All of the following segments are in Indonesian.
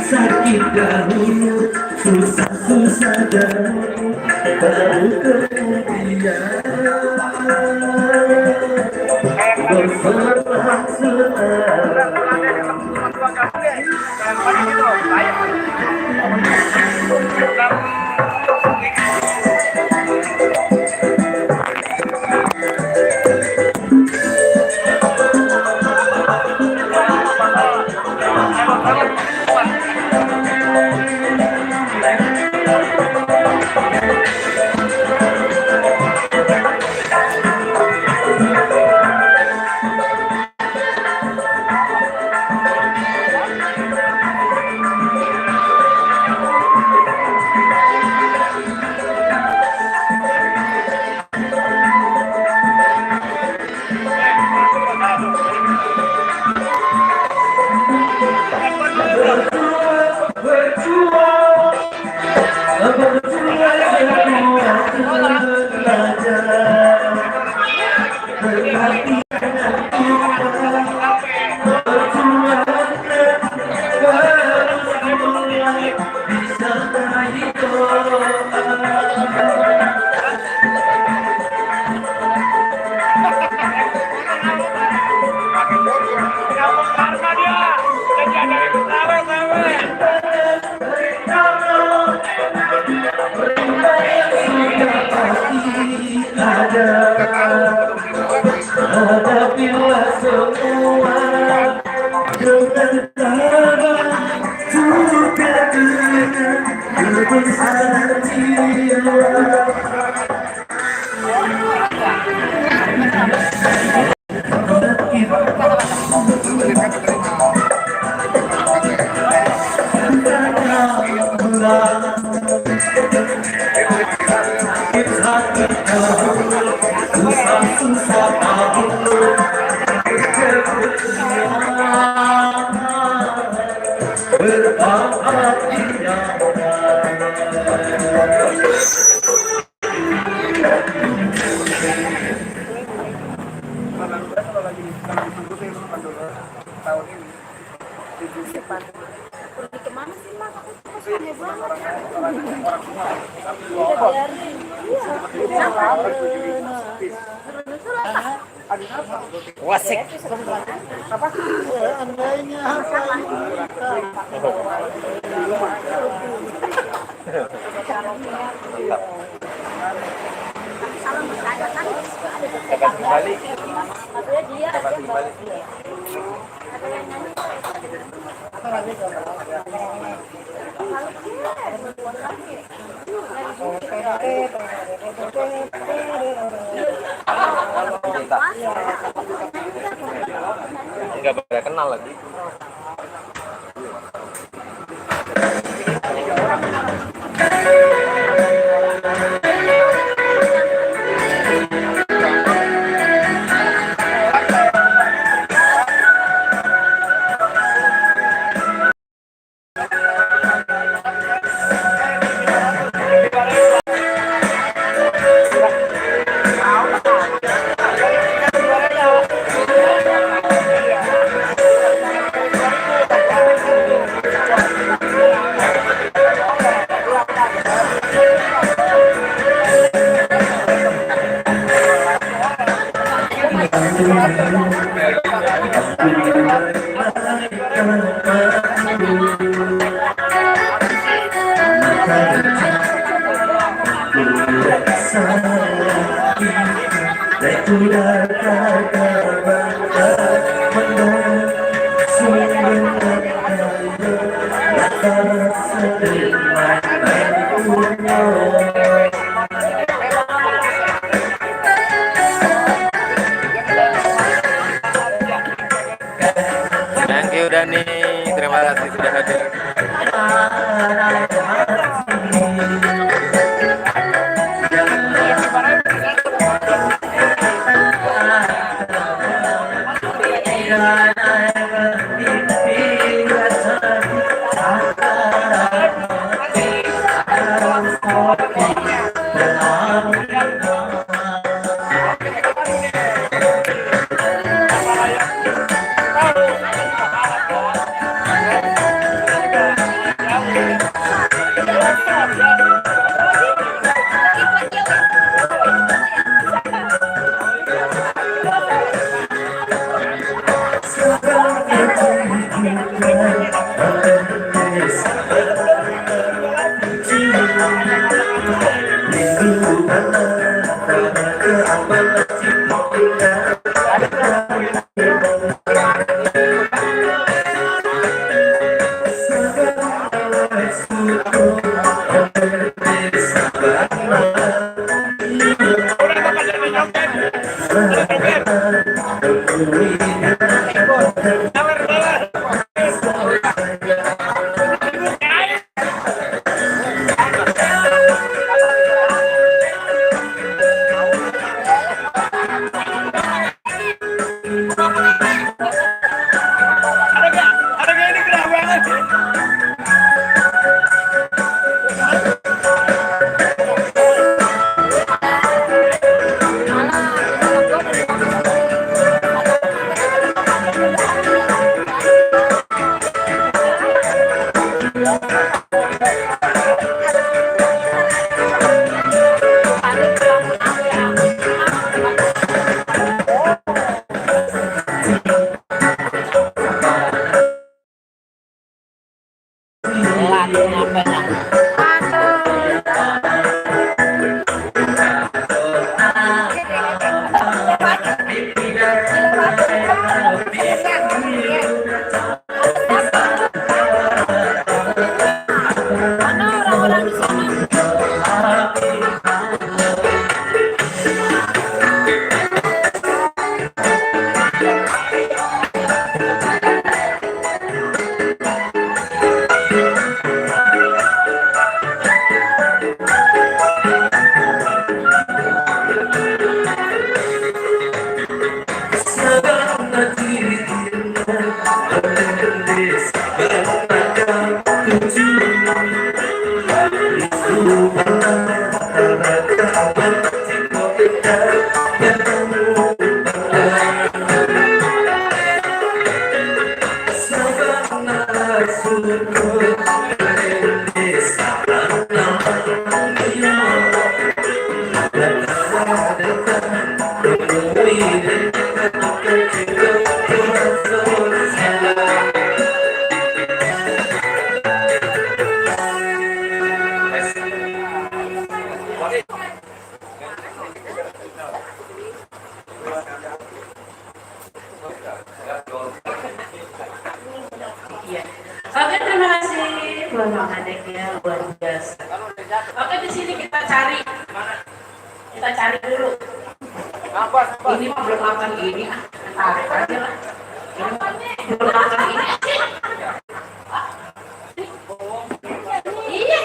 Sakit dahulu, susah-susah dahulu, baru kemudian bersenang-senang. Hadapilah semua dengan tabah, juga dengan kebesaran jiwa. Susah-susah dahulu, berbahagia. Pergi kemana sih Mak? Aku aneh banget. Wasik. Apa? Andainya apa Kapan kembali? Enggak boleh kenal lagi. Thank you Dani, terima kasih sudah hadir. Oke, terima kasih buat Bang Adeknya, luar biasa. Oke, di sini kita cari dulu. Ini mah belum makan ini, tarik aja lah. Ini mah belum makan ini. Iya.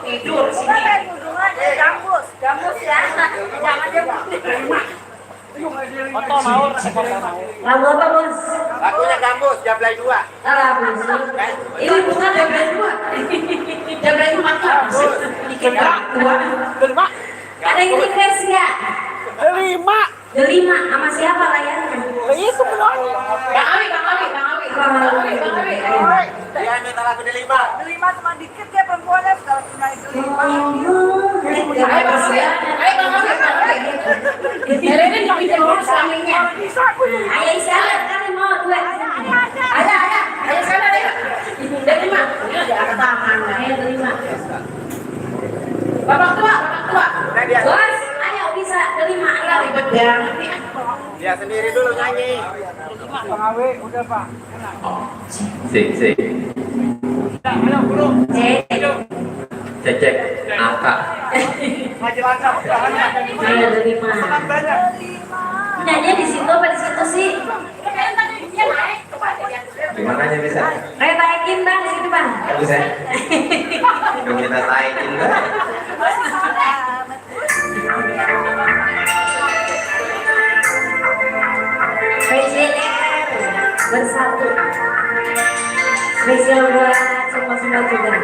Tidur sini. Gambus ya. Jangan dia Lagu apa, Bos? Lagunya Gambus, Jablay 2. Ini bukan Jablay 2. Jablay 2 dikit dua. Ada yang request nggak? Delima sama siapa layarnya? itu belum. Bang Awi. Dia minta lagu Delima. Delima cuma dikit ya perempuannya kalau cuma delima. Ayo Bang Awi. Ini dibikin dulu suaminya. Bisa aku nih. Ayo isyarat kan mau dua. Ada. Ayo sana ayo. Delima. Ada tangan. Ayo Delima. Bapak tua. Bos, ayo bisa Delima. Ayo ribet banget nih. Dia sendiri dulu nyanyi. Bang Awe, udah Pak. Sik. Cek angka. Maju langkah. Ayo Delima. Nyanyi di situ apa di situ sih? Gimana aja bisa? Ayo taikin Bang di situ Bang. Bisa. Udah minta taikin lah. PJR bersatu. Spesial buat semua juga.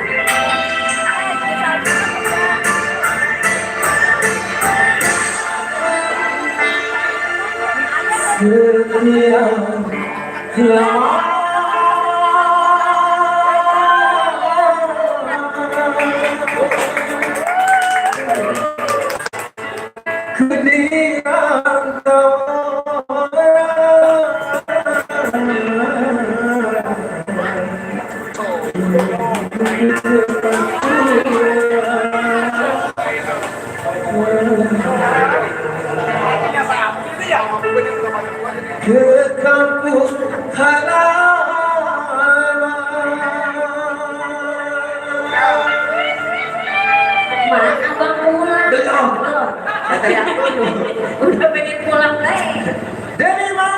Ke kampung halaman. Abang pulang. Belum. Udah pengen pulang guys. Delima.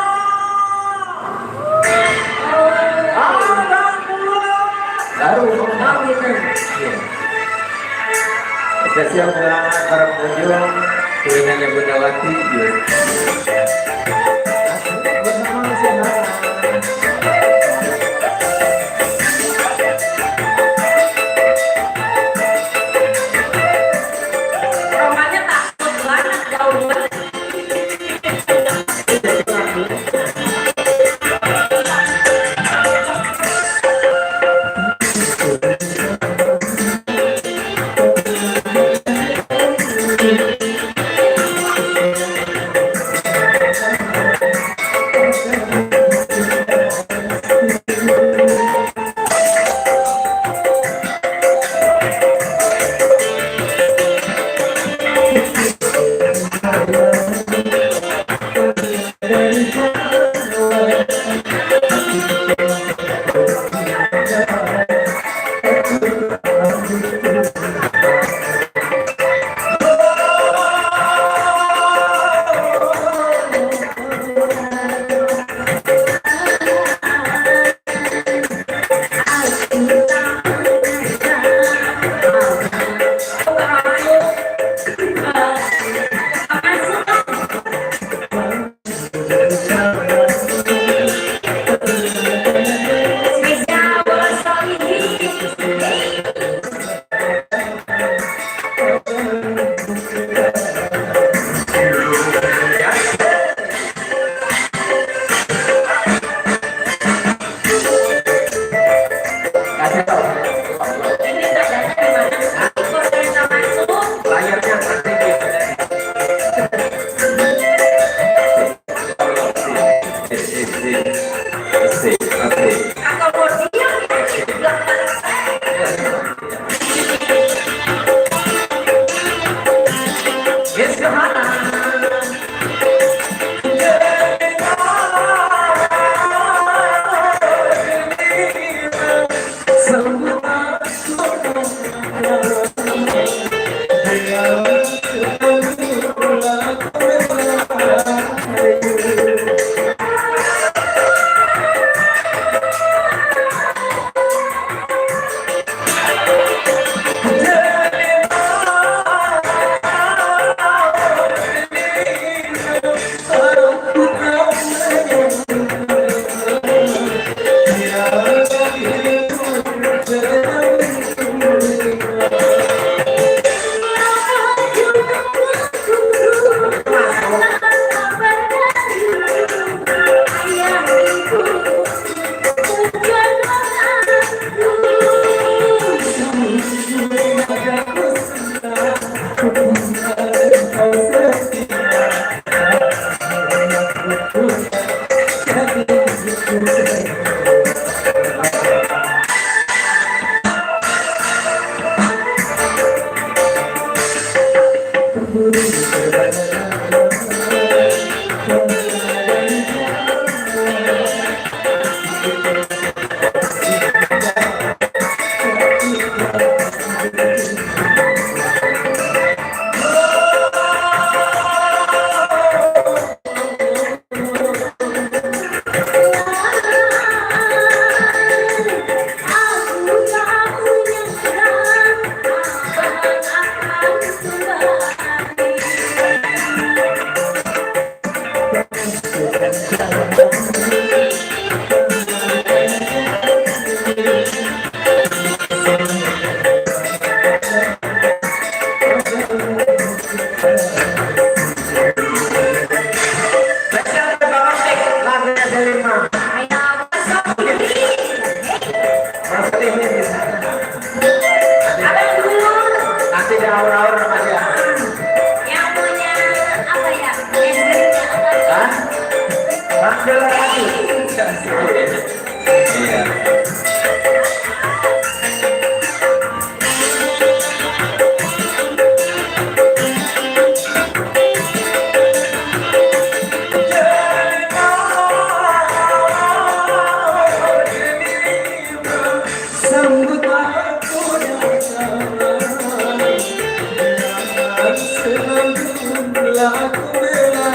Baru gitu. Spesial buat para pengunjung kulinernya Bundawati. Romanya takut banget jauh banget. aku melayu.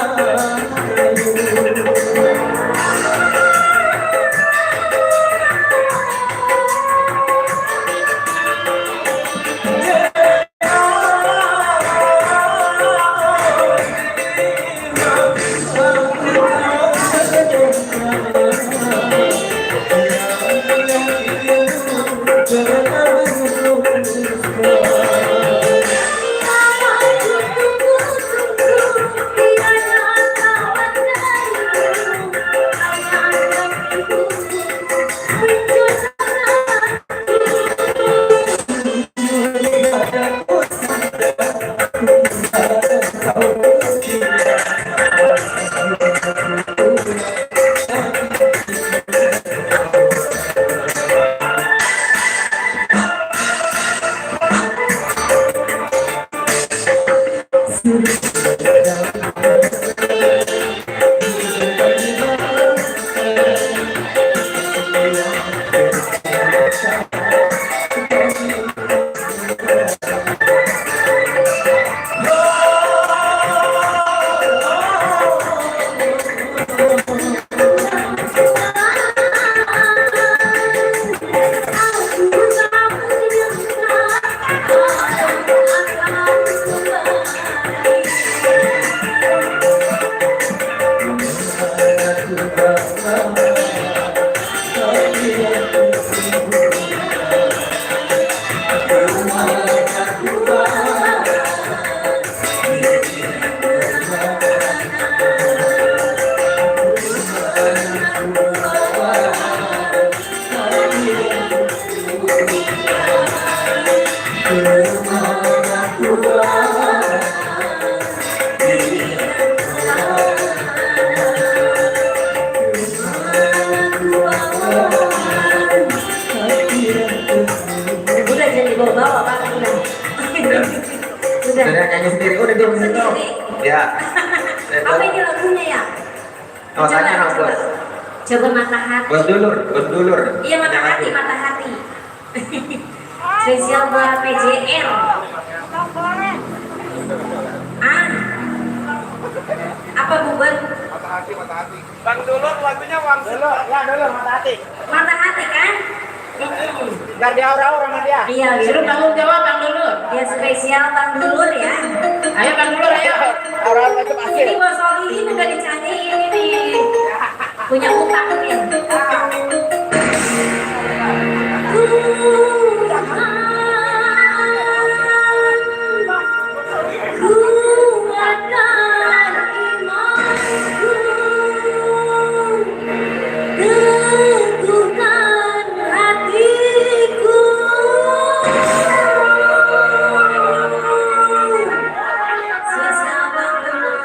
Udah. Udah nyanyi sendiri, udah dia sendiri. Sendiri. Ya. Apa ini lagunya ya? Oh, tanya dong, Bos. Coba mata hati. Bos dulur, bos dulur. Iya mata hati, mata hati. Spesial buat PJR. Ah. Apa bukan? Mata hati, mata hati. Bang Dulur lagunya Bang Dulur. Ya Dulur mata hati. Mata hati kan? Biar dia aura-aura sama dia. Iya, Suruh tanggung jawab Bang Dulur. dia spesial Bang Dulur ya. Ayo Bang Dulur ayo. Aura-aura itu pasti. Ini Bos Oli ini udah dicariin ini. Punya utang nih. Kuatkan imanku, teguhkan hatiku. Spesial Bang Dulur.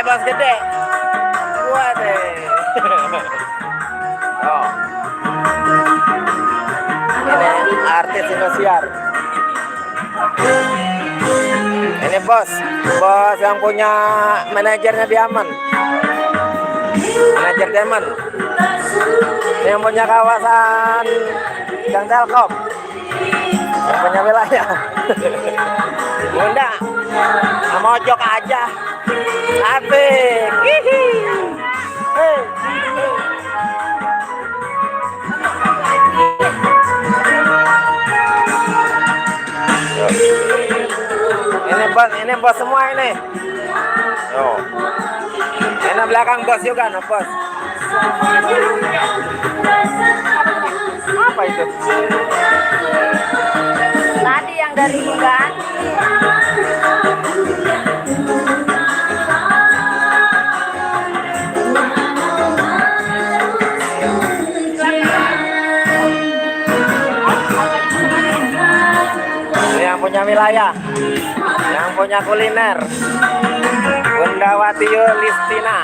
Bos gede. Waduh. Oh. Ini artis Indosiar. Ini bos yang punya manajernya Diamond. Manajer Diamond. Ini yang punya kawasan Gang Telkom. Yang punya wilayah. Bunda, mau jok aja. Asik. Hihi. Hey. Ini bos semua ini. Oh. Ini belakang bos juga, no bos. Apa itu? Tadi yang dari Bukan. Ini yang punya wilayah, yang punya kuliner, Bunda Wati Yulistina.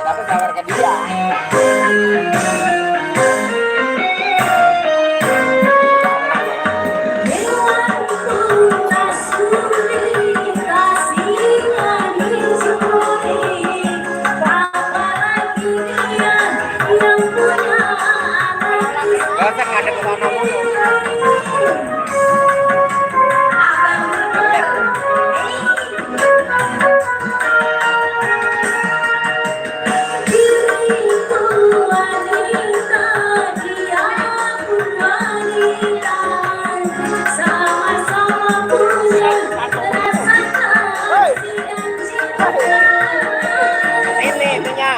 Tapi tawar ke dia. Gak usah ngadep ke sana mulu. Ini itunya.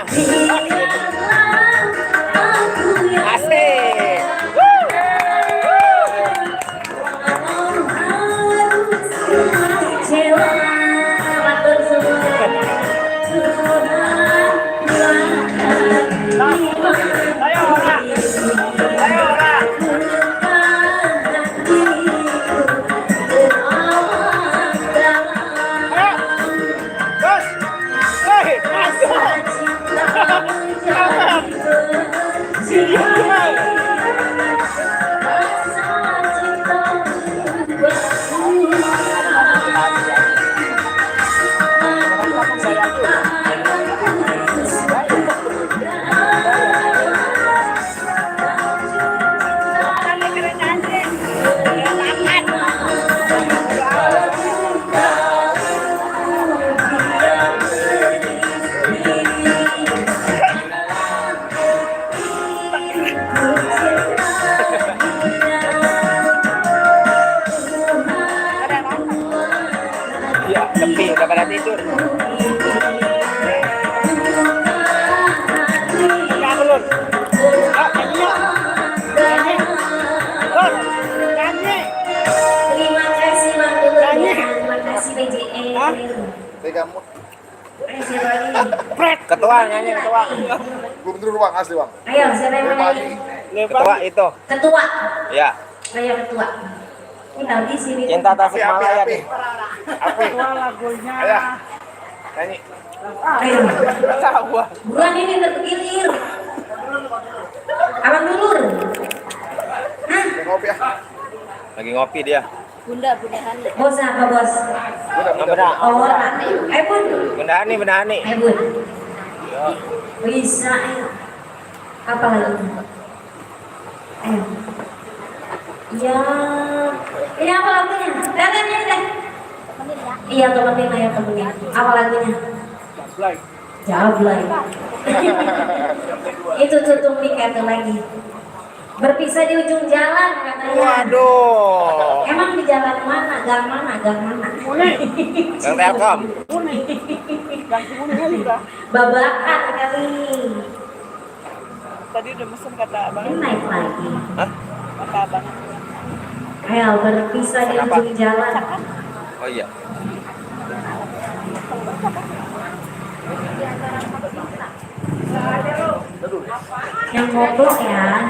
Asik. Iya, sepi, udah pada tidur. Ya, belum. Terima kasih waktu terima kasih BJN. Ketua nyanyi ketua. Gubernur Bang, asli Bang. Ayo, siapa yang mau nyanyi? Ketua itu. Ketua. Ya. Ayo ketua. Ini di sini. Cinta Tasikmalaya nih. Ayo. Nyanyi. Ayo. Buruan ini tergilir. Abang dulur. Hah? Ngopi ya. Lagi ngopi dia. Bunda Hani. Bos apa bos? Bunda. Oh, Hani. Ayo bun. Bunda Hani. Ayo bun. Bisa ayo. Apa lagi? Ayo. Ya. Ini apa lagunya? Lihat ini deh. Iya temenin ayo temenin. Apa lagunya? Jablay. Itu tutup mic itu lagi. Berpisah di ujung jalan katanya. Waduh. Emang di jalan mana? Gang mana? Gang mana? Gang Telkom. Babakan kali. Tadi udah mesen kata abang. Ini naik lagi. Hah? Kata abang. Ayo berpisah di Kenapa? ujung jalan. Oh iya. Yang goblok ya.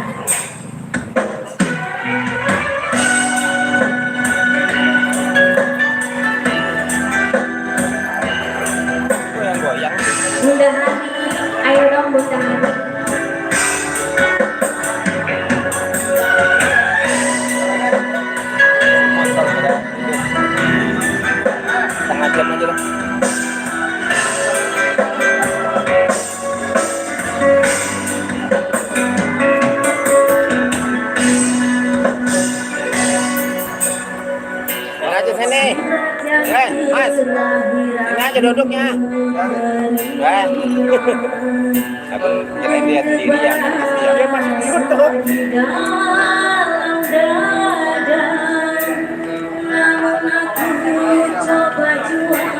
Itu yang goyang. Bunda Hani, ayo dong Bunda Hani. Setengah jam aja lah. Yang aja sini. Mas. Sini aja duduknya. Wah. Aku kirain dia sendiri ya. Dia masih di YouTube.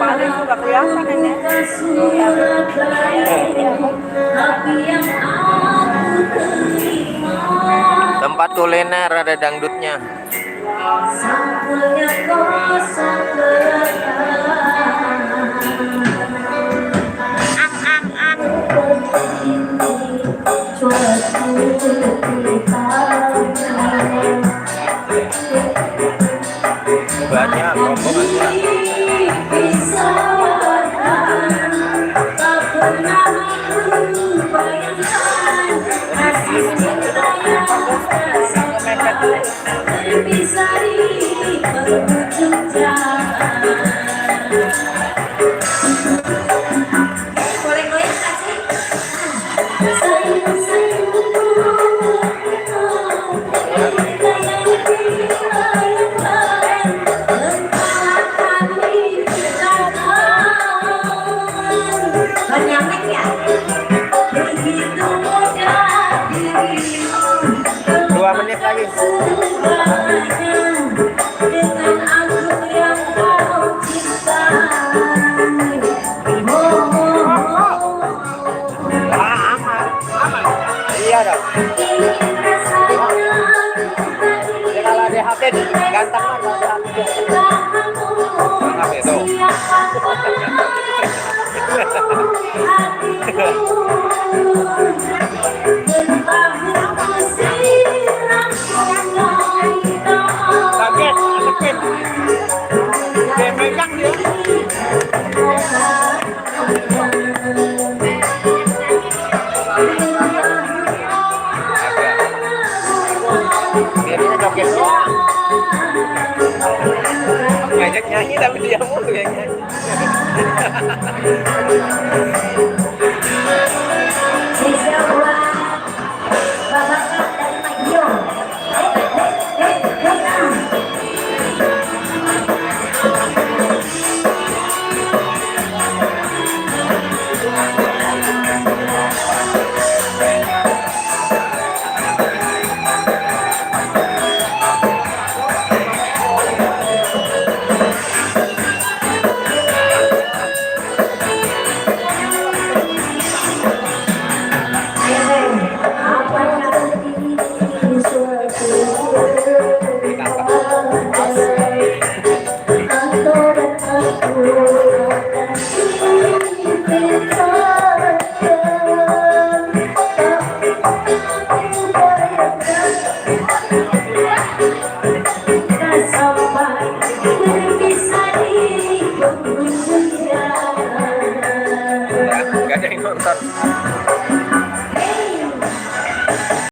Paling juga kelihatan ini. Tempat kuliner ada dangdutnya. Sampulnya kosong Banyak rombongannya. Goyang-goyang kasih. Banyak ya. 2 menit lagi. Dengan aku yang kau cintai. Ah, aman. Iya dong. Ya, kalau ada HP ganteng lah kalau ada HP. HP itu. Kaget, kaget. Dia megang dia. Dia joget doang. Ngajak nyanyi tapi dia mulu yang nyanyi.